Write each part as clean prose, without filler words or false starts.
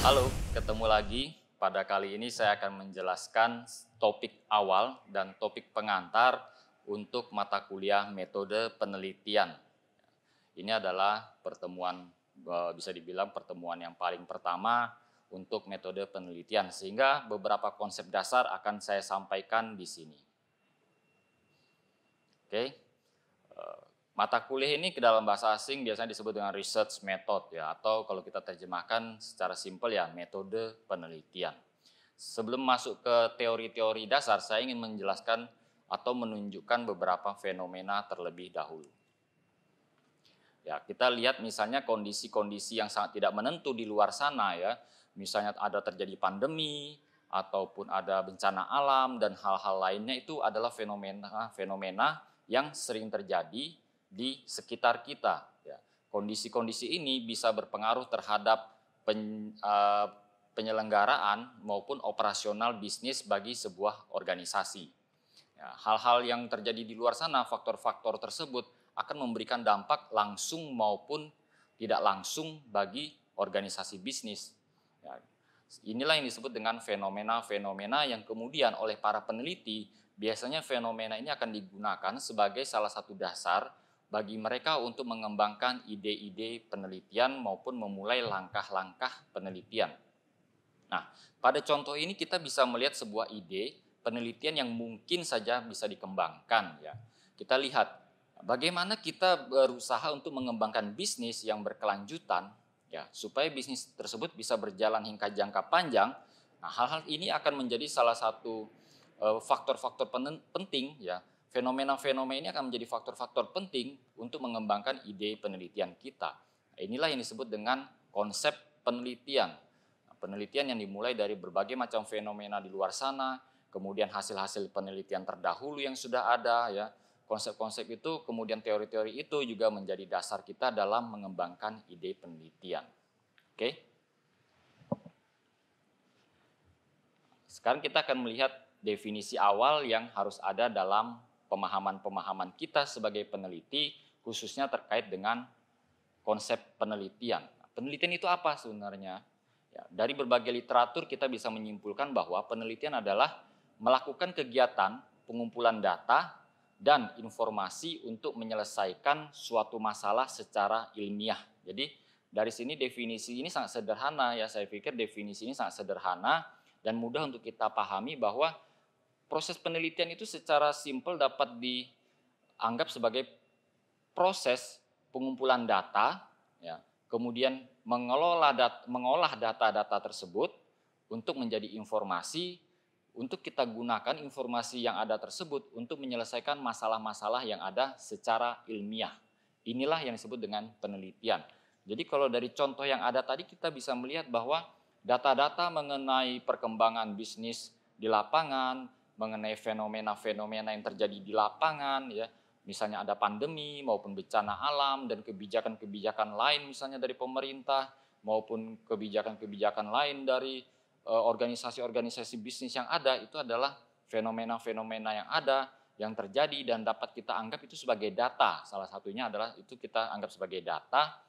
Halo, ketemu lagi. Pada kali ini saya akan menjelaskan topik awal dan topik pengantar untuk mata kuliah metode penelitian. Ini adalah pertemuan, bisa dibilang pertemuan yang paling pertama untuk metode penelitian, sehingga beberapa konsep dasar akan saya sampaikan di sini. Oke. Mata kuliah ini ke dalam bahasa asing biasanya disebut dengan research method ya, atau kalau kita terjemahkan secara simpel ya metode penelitian. Sebelum masuk ke teori-teori dasar, saya ingin menjelaskan atau menunjukkan beberapa fenomena terlebih dahulu. Ya, kita lihat misalnya kondisi-kondisi yang sangat tidak menentu di luar sana ya. Misalnya ada terjadi pandemi ataupun ada bencana alam dan hal-hal lainnya, itu adalah fenomena-fenomena yang sering terjadi di sekitar kita ya. Kondisi-kondisi ini bisa berpengaruh terhadap penyelenggaraan maupun operasional bisnis bagi sebuah organisasi. Ya, hal-hal yang terjadi di luar sana, faktor-faktor tersebut akan memberikan dampak langsung maupun tidak langsung bagi organisasi bisnis. Ya, inilah yang disebut dengan fenomena-fenomena yang kemudian oleh para peneliti, biasanya fenomena ini akan digunakan sebagai salah satu dasar bagi mereka untuk mengembangkan ide-ide penelitian maupun memulai langkah-langkah penelitian. Nah, pada contoh ini kita bisa melihat sebuah ide penelitian yang mungkin saja bisa dikembangkan ya. Kita lihat bagaimana kita berusaha untuk mengembangkan bisnis yang berkelanjutan ya, supaya bisnis tersebut bisa berjalan hingga jangka panjang. Nah, hal-hal ini akan menjadi salah satu faktor-faktor penting ya. Fenomena-fenomena ini akan menjadi faktor-faktor penting untuk mengembangkan ide penelitian kita. Nah, inilah yang disebut dengan konsep penelitian. Penelitian yang dimulai dari berbagai macam fenomena di luar sana, kemudian hasil-hasil penelitian terdahulu yang sudah ada ya. Konsep-konsep itu, kemudian teori-teori itu juga menjadi dasar kita dalam mengembangkan ide penelitian. Oke. Sekarang kita akan melihat definisi awal yang harus ada dalam pemahaman-pemahaman kita sebagai peneliti, khususnya terkait dengan konsep penelitian. Penelitian itu apa sebenarnya? Ya, dari berbagai literatur kita bisa menyimpulkan bahwa penelitian adalah melakukan kegiatan pengumpulan data dan informasi untuk menyelesaikan suatu masalah secara ilmiah. Jadi dari sini definisi ini sangat sederhana ya, saya pikir definisi ini sangat sederhana dan mudah untuk kita pahami bahwa proses penelitian itu secara simpel dapat dianggap sebagai proses pengumpulan data, ya, kemudian mengolah data-data tersebut untuk menjadi informasi, untuk kita gunakan informasi yang ada tersebut untuk menyelesaikan masalah-masalah yang ada secara ilmiah. Inilah yang disebut dengan penelitian. Jadi kalau dari contoh yang ada tadi kita bisa melihat bahwa data-data mengenai perkembangan bisnis di lapangan, mengenai fenomena-fenomena yang terjadi di lapangan ya, misalnya ada pandemi maupun bencana alam dan kebijakan-kebijakan lain misalnya dari pemerintah maupun kebijakan-kebijakan lain dari organisasi-organisasi bisnis yang ada, itu adalah fenomena-fenomena yang ada yang terjadi dan dapat kita anggap itu sebagai data. Salah satunya adalah itu kita anggap sebagai data.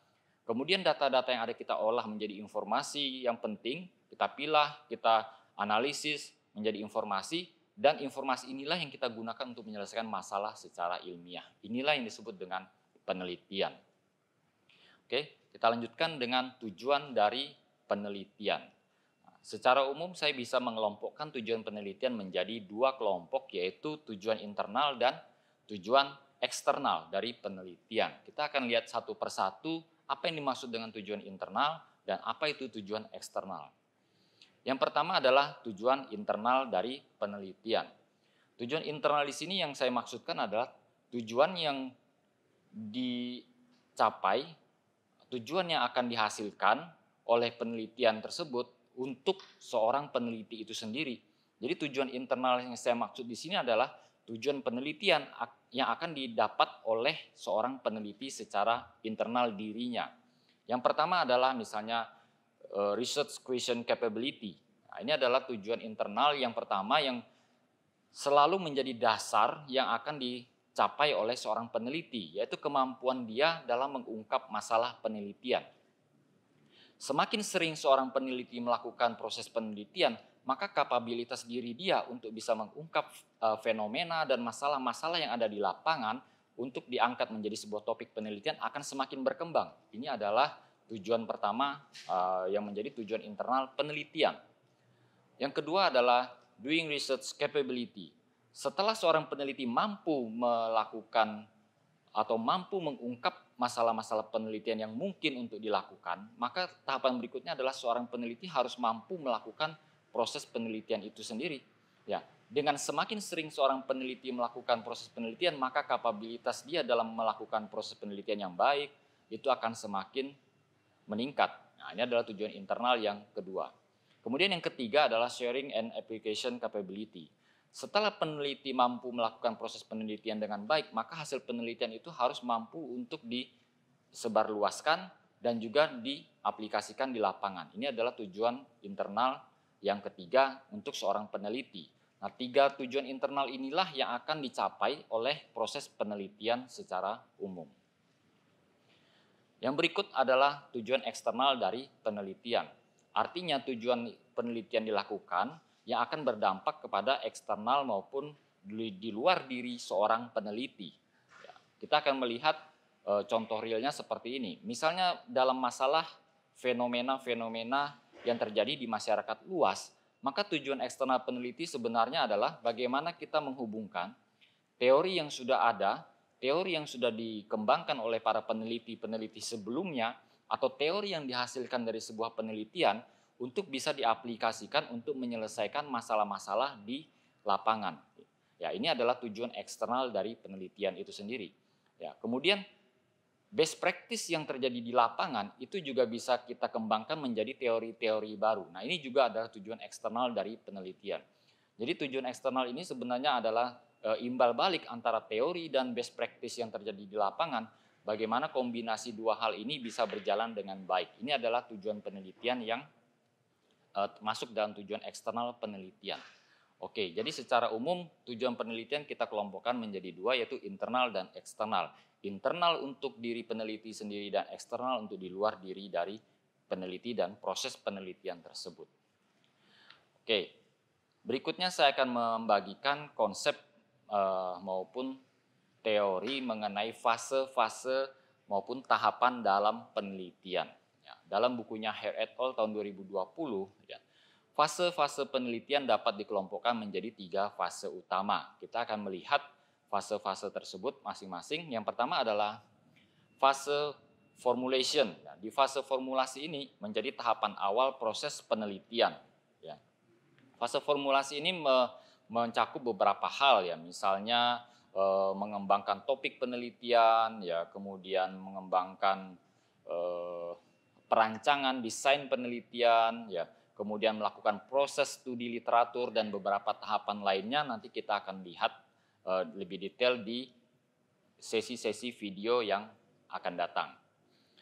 Kemudian data-data yang ada kita olah menjadi informasi yang penting, kita pilah, kita analisis menjadi informasi. Dan informasi inilah yang kita gunakan untuk menyelesaikan masalah secara ilmiah. Inilah yang disebut dengan penelitian. Oke, kita lanjutkan dengan tujuan dari penelitian. Secara umum saya bisa mengelompokkan tujuan penelitian menjadi dua kelompok, yaitu tujuan internal dan tujuan eksternal dari penelitian. Kita akan lihat satu persatu apa yang dimaksud dengan tujuan internal dan apa itu tujuan eksternal. Yang pertama adalah tujuan internal dari penelitian. Tujuan internal di sini yang saya maksudkan adalah tujuan yang dicapai, tujuan yang akan dihasilkan oleh penelitian tersebut untuk seorang peneliti itu sendiri. Jadi tujuan internal yang saya maksud di sini adalah tujuan penelitian yang akan didapat oleh seorang peneliti secara internal dirinya. Yang pertama adalah misalnya research question capability. Nah, ini adalah tujuan internal yang pertama yang selalu menjadi dasar yang akan dicapai oleh seorang peneliti, yaitu kemampuan dia dalam mengungkap masalah penelitian. Semakin sering seorang peneliti melakukan proses penelitian, maka kapabilitas diri dia untuk bisa mengungkap fenomena dan masalah-masalah yang ada di lapangan untuk diangkat menjadi sebuah topik penelitian akan semakin berkembang. Ini adalah tujuan pertama yang menjadi tujuan internal penelitian. Yang kedua adalah doing research capability. Setelah seorang peneliti mampu melakukan atau mampu mengungkap masalah-masalah penelitian yang mungkin untuk dilakukan, maka tahapan berikutnya adalah seorang peneliti harus mampu melakukan proses penelitian itu sendiri. Ya, dengan semakin sering seorang peneliti melakukan proses penelitian, maka kapabilitas dia dalam melakukan proses penelitian yang baik itu akan semakin meningkat. Nah, ini adalah tujuan internal yang kedua. Kemudian yang ketiga adalah sharing and application capability. Setelah peneliti mampu melakukan proses penelitian dengan baik, maka hasil penelitian itu harus mampu untuk disebarluaskan dan juga diaplikasikan di lapangan. Ini adalah tujuan internal yang ketiga untuk seorang peneliti. Nah, 3 tujuan internal inilah yang akan dicapai oleh proses penelitian secara umum. Yang berikut adalah tujuan eksternal dari penelitian. Artinya tujuan penelitian dilakukan yang akan berdampak kepada eksternal maupun di luar diri seorang peneliti. Ya, kita akan melihat contoh realnya seperti ini. Misalnya dalam masalah fenomena-fenomena yang terjadi di masyarakat luas, maka tujuan eksternal peneliti sebenarnya adalah bagaimana kita menghubungkan teori yang sudah ada, teori yang sudah dikembangkan oleh para peneliti-peneliti sebelumnya, atau teori yang dihasilkan dari sebuah penelitian untuk bisa diaplikasikan untuk menyelesaikan masalah-masalah di lapangan. Ya, ini adalah tujuan eksternal dari penelitian itu sendiri. Ya, kemudian best practice yang terjadi di lapangan itu juga bisa kita kembangkan menjadi teori-teori baru. Nah, ini juga adalah tujuan eksternal dari penelitian. Jadi tujuan eksternal ini sebenarnya adalah imbal balik antara teori dan best practice yang terjadi di lapangan. Bagaimana kombinasi dua hal ini bisa berjalan dengan baik. Ini adalah tujuan penelitian yang masuk dalam tujuan eksternal penelitian. Oke, jadi secara umum tujuan penelitian kita kelompokkan menjadi 2, yaitu internal dan eksternal. Internal untuk diri peneliti sendiri dan eksternal untuk di luar diri dari peneliti dan proses penelitian tersebut. Oke, berikutnya saya akan membagikan konsep maupun teori mengenai fase-fase maupun tahapan dalam penelitian. Dalam bukunya Hare et al. Tahun 2020, fase-fase penelitian dapat dikelompokkan menjadi 3 fase utama. Kita akan melihat fase-fase tersebut masing-masing. Yang pertama adalah fase formulation. Di fase formulasi ini menjadi tahapan awal proses penelitian. Fase formulasi ini mencakup beberapa hal, ya, misalnya mengembangkan topik penelitian, ya, kemudian mengembangkan perancangan desain penelitian, ya, kemudian melakukan proses studi literatur dan beberapa tahapan lainnya nanti kita akan lihat lebih detail di sesi-sesi video yang akan datang.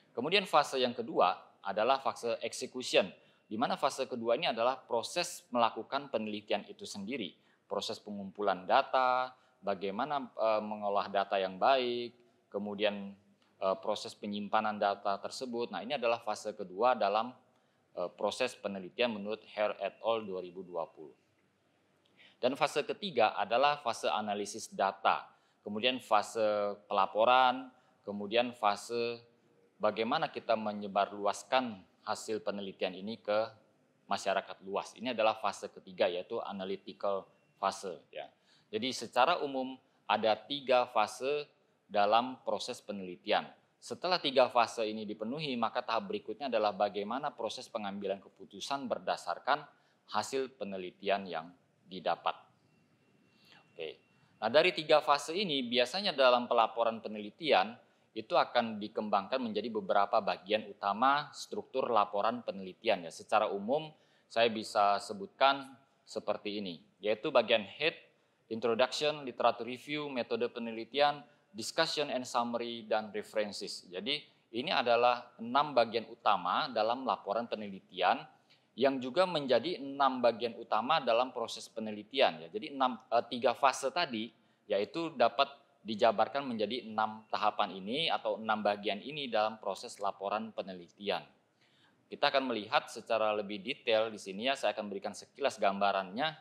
Kemudian fase yang kedua adalah fase execution, di mana fase kedua ini adalah proses melakukan penelitian itu sendiri, proses pengumpulan data, bagaimana mengolah data yang baik, kemudian proses penyimpanan data tersebut. Nah, ini adalah fase kedua dalam proses penelitian menurut Hare et al. 2020. Dan fase ketiga adalah fase analisis data, kemudian fase pelaporan, kemudian fase bagaimana kita menyebarluaskan hasil penelitian ini ke masyarakat luas. Ini adalah fase ketiga, yaitu analytical fase. Ya. Jadi secara umum ada 3 fase dalam proses penelitian. Setelah 3 fase ini dipenuhi, maka tahap berikutnya adalah bagaimana proses pengambilan keputusan berdasarkan hasil penelitian yang didapat. Oke. Nah, dari 3 fase ini biasanya dalam pelaporan penelitian itu akan dikembangkan menjadi beberapa bagian utama struktur laporan penelitian. Ya, secara umum saya bisa sebutkan seperti ini, yaitu bagian head, introduction, literature review, metode penelitian, discussion and summary, dan references. Jadi ini adalah 6 bagian utama dalam laporan penelitian yang juga menjadi 6 bagian utama dalam proses penelitian. Ya. Jadi 3 fase tadi yaitu dapat dijabarkan menjadi 6 tahapan ini atau 6 bagian ini dalam proses laporan penelitian. kita akan melihat secara lebih detail di sini ya, saya akan berikan sekilas gambarannya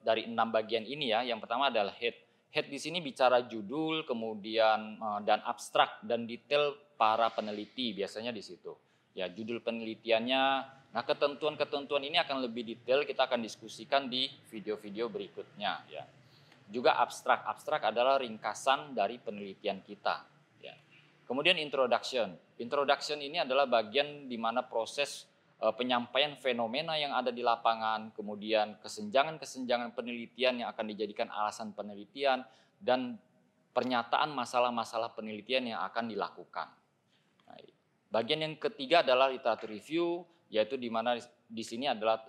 dari 6 bagian ini ya. Yang pertama adalah head. Head di sini bicara judul, kemudian dan abstrak dan detail para peneliti biasanya di situ. Ya, judul penelitiannya. Nah, ketentuan-ketentuan ini akan lebih detail kita akan diskusikan di video-video berikutnya ya. Juga abstrak. Abstrak adalah ringkasan dari penelitian kita ya. Kemudian introduction. Introduction ini adalah bagian di mana proses penyampaian fenomena yang ada di lapangan, kemudian kesenjangan-kesenjangan penelitian yang akan dijadikan alasan penelitian, dan pernyataan masalah-masalah penelitian yang akan dilakukan. Nah, bagian yang ketiga adalah literatur review, yaitu di mana di sini adalah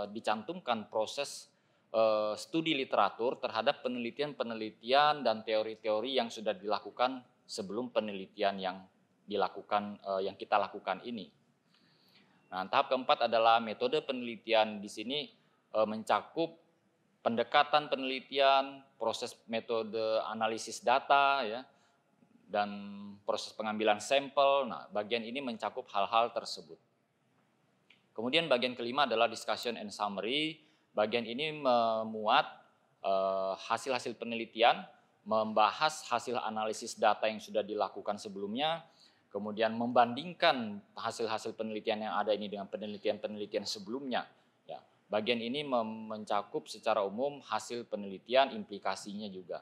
dicantumkan proses studi literatur terhadap penelitian-penelitian dan teori-teori yang sudah dilakukan sebelum penelitian yang dilakukan yang kita lakukan ini. Nah, tahap keempat adalah metode penelitian. Di sini mencakup pendekatan penelitian, proses metode analisis data ya, dan proses pengambilan sampel. Nah, bagian ini mencakup hal-hal tersebut. Kemudian bagian kelima adalah discussion and summary. Bagian ini memuat hasil-hasil penelitian, membahas hasil analisis data yang sudah dilakukan sebelumnya, kemudian membandingkan hasil-hasil penelitian yang ada ini dengan penelitian-penelitian sebelumnya. Ya, bagian ini mencakup secara umum hasil penelitian, implikasinya juga.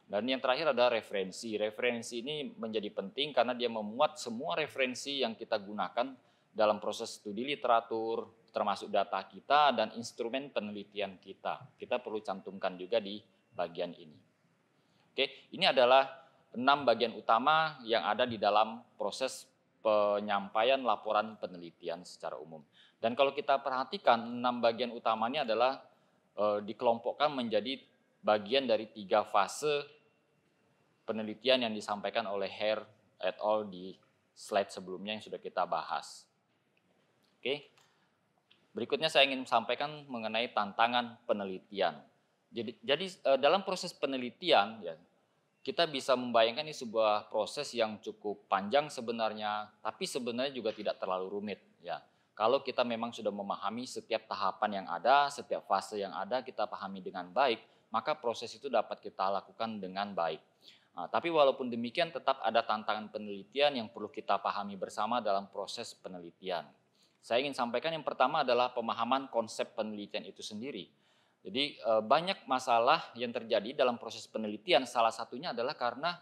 Dan yang terakhir adalah referensi. Referensi ini menjadi penting karena dia memuat semua referensi yang kita gunakan dalam proses studi literatur, termasuk data kita dan instrumen penelitian kita. Kita perlu cantumkan juga di bagian ini. Oke, ini adalah 6 bagian utama yang ada di dalam proses penyampaian laporan penelitian secara umum. Dan kalau kita perhatikan 6 bagian utamanya adalah dikelompokkan menjadi bagian dari 3 fase penelitian yang disampaikan oleh Hare et al. Di slide sebelumnya yang sudah kita bahas. Oke, berikutnya saya ingin sampaikan mengenai tantangan penelitian. Jadi dalam proses penelitian ya, kita bisa membayangkan ini sebuah proses yang cukup panjang sebenarnya, tapi sebenarnya juga tidak terlalu rumit ya. Kalau kita memang sudah memahami setiap tahapan yang ada, setiap fase yang ada kita pahami dengan baik, maka proses itu dapat kita lakukan dengan baik. Nah, tapi walaupun demikian tetap ada tantangan penelitian yang perlu kita pahami bersama dalam proses penelitian. Saya ingin sampaikan yang pertama adalah pemahaman konsep penelitian itu sendiri. Jadi banyak masalah yang terjadi dalam proses penelitian, salah satunya adalah karena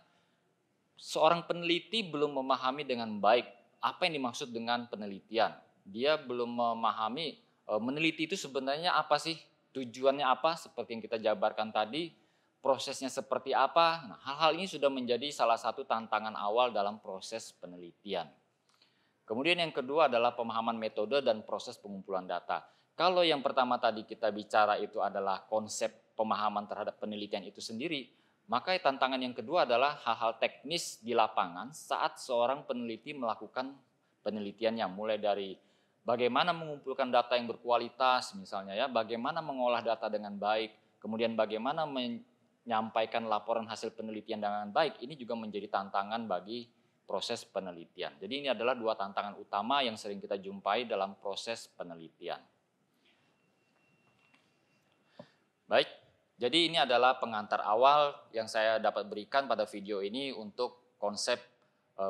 seorang peneliti belum memahami dengan baik apa yang dimaksud dengan penelitian. Dia belum memahami meneliti itu sebenarnya apa sih, tujuannya apa, seperti yang kita jabarkan tadi, prosesnya seperti apa. Nah, hal-hal ini sudah menjadi salah satu tantangan awal dalam proses penelitian. Kemudian yang kedua adalah pemahaman metode dan proses pengumpulan data. Kalau yang pertama tadi kita bicara itu adalah konsep pemahaman terhadap penelitian itu sendiri, maka tantangan yang kedua adalah hal-hal teknis di lapangan saat seorang peneliti melakukan penelitiannya, mulai dari bagaimana mengumpulkan data yang berkualitas misalnya ya, bagaimana mengolah data dengan baik, kemudian bagaimana menyampaikan laporan hasil penelitian dengan baik. Ini juga menjadi tantangan bagi proses penelitian. Jadi ini adalah 2 tantangan utama yang sering kita jumpai dalam proses penelitian. Baik, jadi ini adalah pengantar awal yang saya dapat berikan pada video ini untuk konsep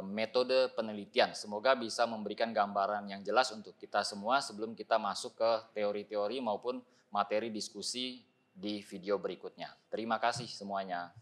metode penelitian. Semoga bisa memberikan gambaran yang jelas untuk kita semua sebelum kita masuk ke teori-teori maupun materi diskusi di video berikutnya. Terima kasih semuanya.